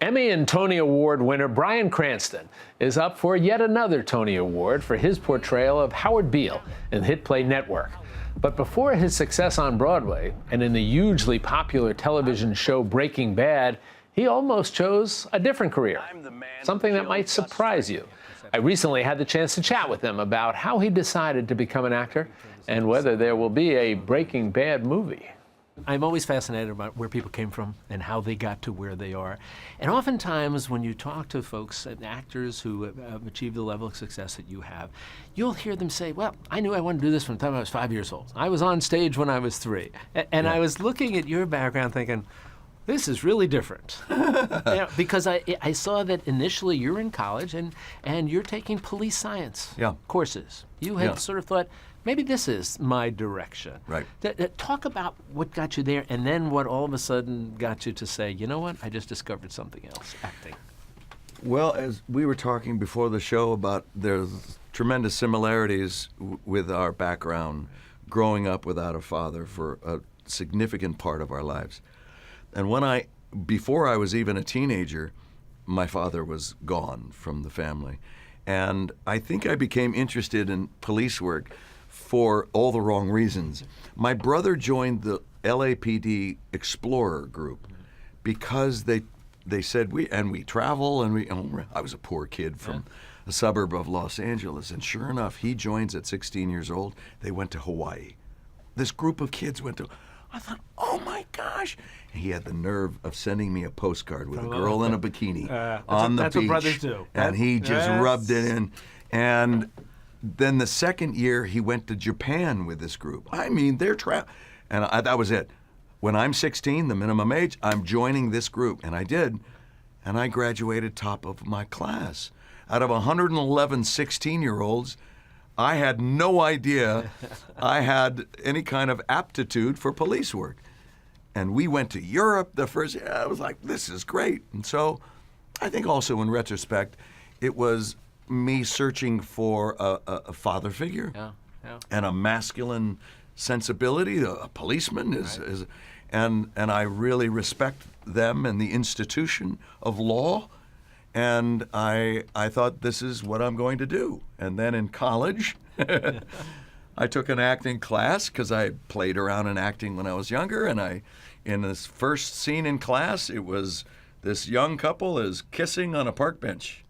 Emmy and Tony Award winner Bryan Cranston is up for yet another Tony Award for his portrayal of Howard Beale in the hit play Network. But before his success on Broadway and in the hugely popular television show Breaking Bad, he almost chose a different career, something that might surprise you. I recently had the chance to chat with him about how he decided to become an actor and whether there will be a Breaking Bad movie. I'm always fascinated about where people came from and how they got to where they are. And oftentimes when you talk to folks, actors who have achieved the level of success that you have, you'll hear them say, well, I knew I wanted to do this from the time I was 5 years old. I was on stage when I was 3. And I was looking at your background thinking, this is really different. Because I saw that initially you're in college and you're taking police science courses. You had sort of thought, maybe this is my direction. Right. Talk about what got you there and then what all of a sudden got you to say, you know what, I just discovered something else, acting. Well, as we were talking before the show about there's tremendous similarities with our background, growing up without a father for a significant part of our lives. And before I was even a teenager, my father was gone from the family. And I think I became interested in police work for all the wrong reasons. My brother joined the LAPD Explorer group because they said we travel and I was a poor kid from a suburb of Los Angeles, and sure enough, he joins at 16 years old. They went to Hawaii. This group of kids went to, I thought, oh my gosh. And he had the nerve of sending me a postcard with a girl in a bikini on the beach. That's what brothers do. And he just rubbed it in. And then the second year, he went to Japan with this group. I mean, they're and that was it. When I'm 16, the minimum age, I'm joining this group. And I did. And I graduated top of my class. Out of 111 16-year-olds, I had no idea I had any kind of aptitude for police work. And we went to Europe the first year. I was like, this is great. And so I think also in retrospect, it was me searching for a father figure and a masculine sensibility. A policeman is and I really respect them and the institution of law. And I thought, this is what I'm going to do. And then in college, I took an acting class because I played around in acting when I was younger. And in this first scene in class, it was this young couple is kissing on a park bench.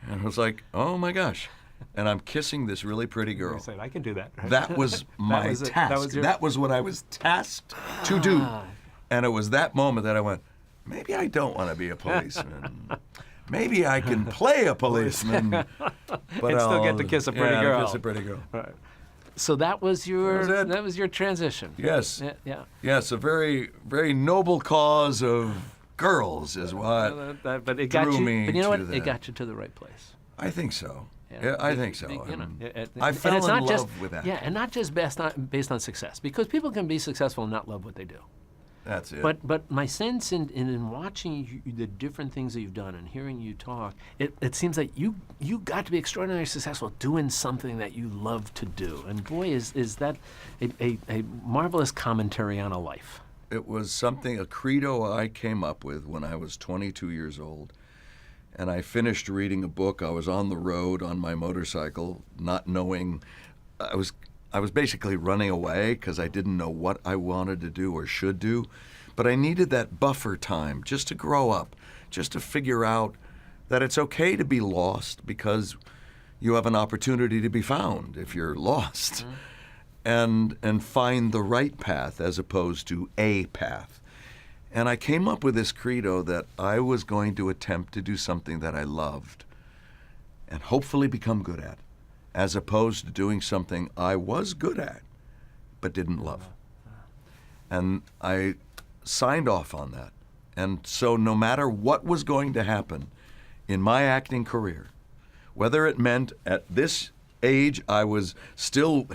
And I was like, oh my gosh. And I'm kissing this really pretty girl. You said, I can do that. Right? That was my task. That was what I was tasked to do. And it was that moment that I went, maybe I don't want to be a policeman. Maybe I can play a policeman, but and still get to kiss a pretty girl. Kiss a pretty girl. Right. So that was your transition. Yes. Yeah. Yes, a very, very noble cause of girls is what but it drew got you, me. But you know what? That. It got you to the right place. I think so. Yeah, I think so. I fell in love with that. Yeah, and not just based on success, because people can be successful and not love what they do. That's it. But my sense in watching the different things that you've done and hearing you talk, it seems like you got to be extraordinarily successful doing something that you love to do. And boy, is that a marvelous commentary on a life. It was a credo I came up with when I was 22 years old. And I finished reading a book. I was on the road on my motorcycle, not knowing. I was basically running away because I didn't know what I wanted to do or should do. But I needed that buffer time just to grow up, just to figure out that it's okay to be lost because you have an opportunity to be found if you're lost. And find the right path as opposed to a path. And I came up with this credo that I was going to attempt to do something that I loved and hopefully become good at, as opposed to doing something I was good at but didn't love. And I signed off on that. And so no matter what was going to happen in my acting career, whether it meant at this age I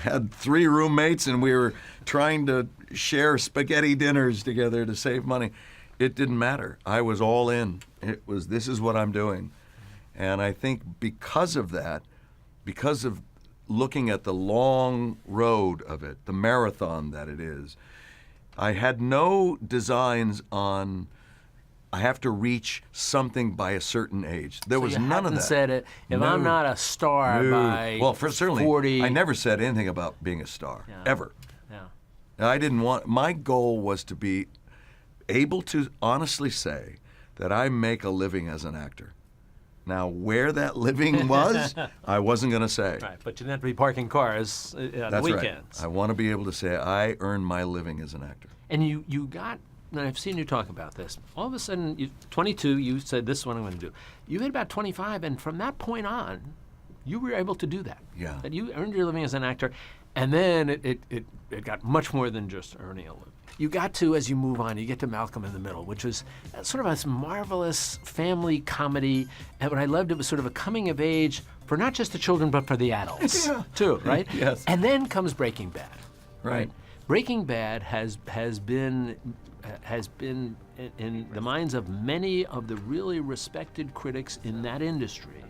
had 3 roommates and we were trying to share spaghetti dinners together to save money, it didn't matter. I was all in. This is what I'm doing. And I think because of that, because of looking at the long road of it, the marathon that it is, I had no designs on I have to reach something by a certain age. There was you none of hadn't that. said it. If No. I'm not a star No. by well, for certainly, 40, I never said anything about being a star, ever. Yeah. I didn't want, my goal was to be able to honestly say that I make a living as an actor. Now, where that living was, I wasn't going to say. Right, but you didn't have to be parking cars on That's weekends. right. I want to be able to say I earned my living as an actor. And you got, and I've seen you talk about this, all of a sudden, 22, you said, this is what I'm going to do. You hit about 25, and from that point on, you were able to do that. Yeah. That you earned your living as an actor, and then it got much more than just earning a living. You got to, as you move on, you get to Malcolm in the Middle, which was sort of a marvelous family comedy. And what I loved, it was sort of a coming of age for not just the children, but for the adults, too, right? Yes. And then comes Breaking Bad. Right. Breaking Bad has been in the minds of many of the really respected critics in that industry,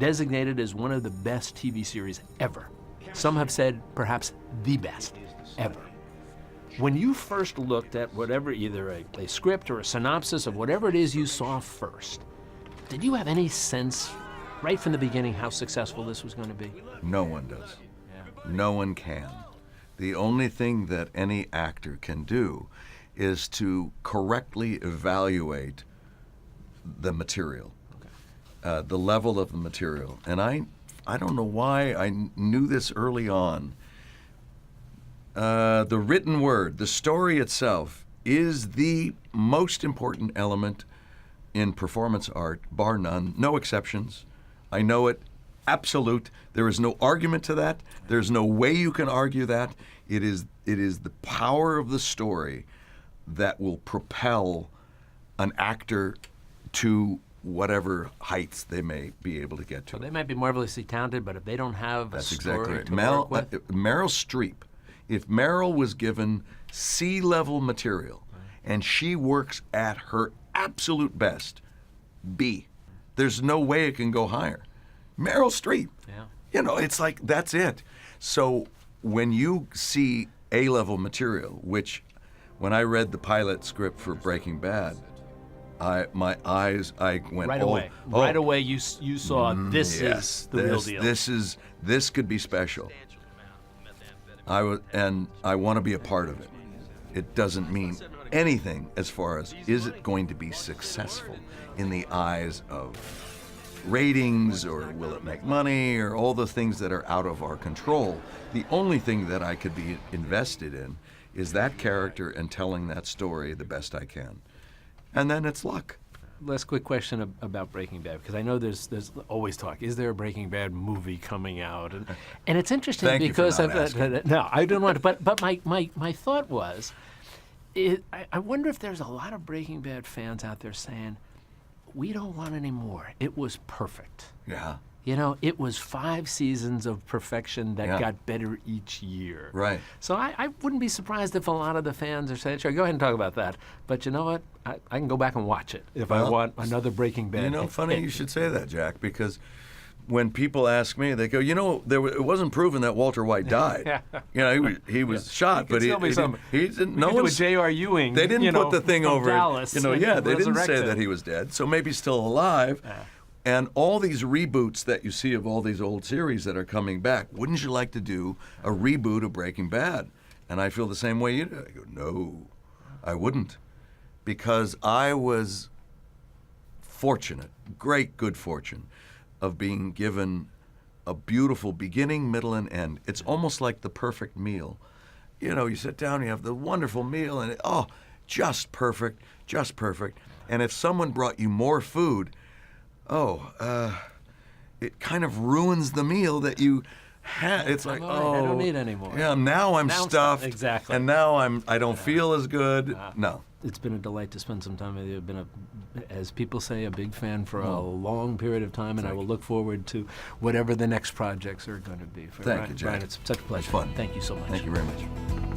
designated as one of the best TV series ever. Some have said perhaps the best ever. When you first looked at whatever, either a script or a synopsis of whatever it is you saw first, did you have any sense right from the beginning how successful this was going to be? No one does. No one can. The only thing that any actor can do is to correctly evaluate the material, the level of the material. And I don't know why I knew this early on. The written word, the story itself, is the most important element in performance art, bar none, no exceptions. I know it, absolute. There is no argument to that. There's no way you can argue that. It is the power of the story that will propel an actor to whatever heights they may be able to get to. So they might be marvelously talented, but if they don't have That's a story exactly right. to work with, Meryl Streep, if Meryl was given C-level material and she works at her absolute best, B, there's no way it can go higher. Meryl Streep, you know, it's like, that's it. So when you see A-level material, which when I read the pilot script for Breaking Bad, I went right away. Right away, you saw this is the real deal. This could be special. I want to be a part of it. It doesn't mean anything as far as is it going to be successful in the eyes of ratings, or will it make money, or all the things that are out of our control. The only thing that I could be invested in is that character and telling that story the best I can. And then it's luck. Last quick question about Breaking Bad, because I know there's always talk. Is there a Breaking Bad movie coming out? And it's interesting Thank because you for not asking. No, I don't want to. But my thought was, I wonder if there's a lot of Breaking Bad fans out there saying, we don't want any more. It was perfect. Yeah. You know, it was 5 seasons of perfection that Yeah. got better each year. Right. So I wouldn't be surprised if a lot of the fans are saying, sure, go ahead and talk about that. But you know what? I can go back and watch it if I Well, want another Breaking Bad. You know, funny you should say that, Jack, because when people ask me, they go, you know, it wasn't proven that Walter White died. You know, he was shot, but he didn't. No one. J.R. Ewing. They didn't put the thing from over. Dallas, You know, yeah, they didn't say resurrected. that he was dead. So maybe he's still alive. And all these reboots that you see of all these old series that are coming back, wouldn't you like to do a reboot of Breaking Bad? And I feel the same way you do. I go, no, I wouldn't. Because I was fortunate, great good fortune, of being given a beautiful beginning, middle, and end. It's almost like the perfect meal. You know, you sit down, you have the wonderful meal, and just perfect, just perfect. And if someone brought you more food, it kind of ruins the meal that you had. It's like, all right, I don't need any more. Yeah, now I'm stuffed. Exactly. And now I don't feel as good. No. It's been a delight to spend some time with you. I've been, as people say, a big fan for a long period of time, and I will look forward to whatever the next projects are going to be. Thank you, Jack. Brian, it's such a pleasure. Fun. Thank you so much. Thank you very much.